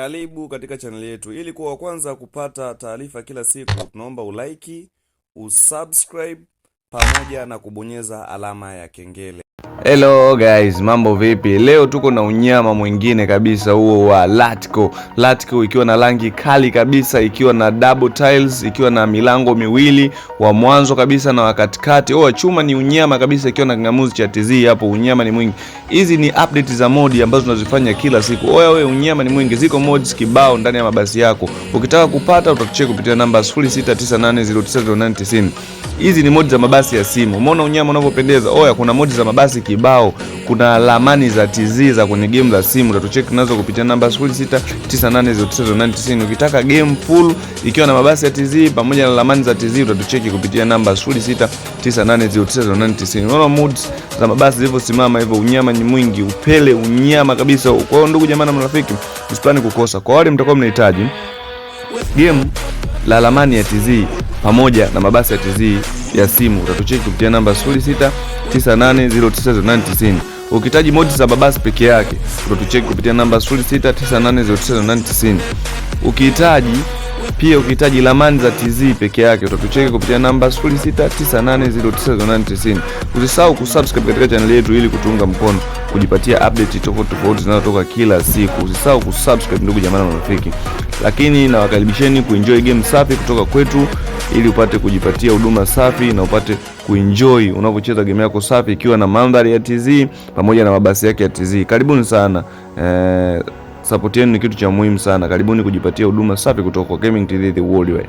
Karibu katika channel yetu. Ili kuwa wa kwanza kupata taarifa kila siku, tunaomba ulike, usubscribe pamoja na kubonyeza alama ya kengele. Hello guys, mambo vipi? Leo tuko na unyama mwingine kabisa, huo wa Latco. Latco ikiwa na rangi kali kabisa, ikiwa na double tiles, ikiwa na milango miwili, wa mwanzo kabisa na wa katikati. Chuma ni unyama kabisa, ikiwa na kingamuzi cha TZ hapo, unyama ni mwingi. Hizi ni update za modi ambazo tunazifanya kila siku. Wewe unyama ni mwingi, ziko mods kibao ndani ya mabasi yako. Ukitaka kupata utatucheki kupitia namba 0698090990. Hizi ni modi za mabasi ya simu. Umeona unyama unavyopendeza? Kuna modi za mabasi kibao. Kuna lamani za TZ za kwenye game za simu. Utatucheki nazo kupitia namba 0698090990. Ukitaka game full ikiwa na mabasi ya TZ pamoja na lamani za TZ utatucheki kupitia namba 0698090990. Unaona mods za mabasi zilivyosimama hivyo, unyama ni mwingi, upele unyama kabisa. Kwa hiyo ndugu jamaa na marafiki, msipani kukosa. Kwa wale mtakuwa mnahitaji game la lamani ya TZ pamoja na mabasi ya TZ ya simu utatucheki kupitia namba 0698090990. Ukihitaji modi za mabasi peke yake utatucheki kupitia namba 0698090990. Ukihitaji lamani za TZ peke yake utatucheki kupitia namba 0698090990. Usisahau kusubscribe katika channel yetu ili kutuunga mkono kujipatia update tofauti zinazotoka kila siku. Usisahau kusubscribe ndugu jamaa na marafiki. Lakini na wakaribisheni kuenjoy game safi kutoka kwetu ili upate kujipatia huduma safi na upate kuenjoy unapocheza game yako safi ikiwa na mandhari ya TZ pamoja na mabasi yake ya TZ. Karibuni sana. Support yenu ni kitu cha muhimu sana. Karibuni kujipatia huduma safi kutoka kwa Gaming TZ The Worldwide.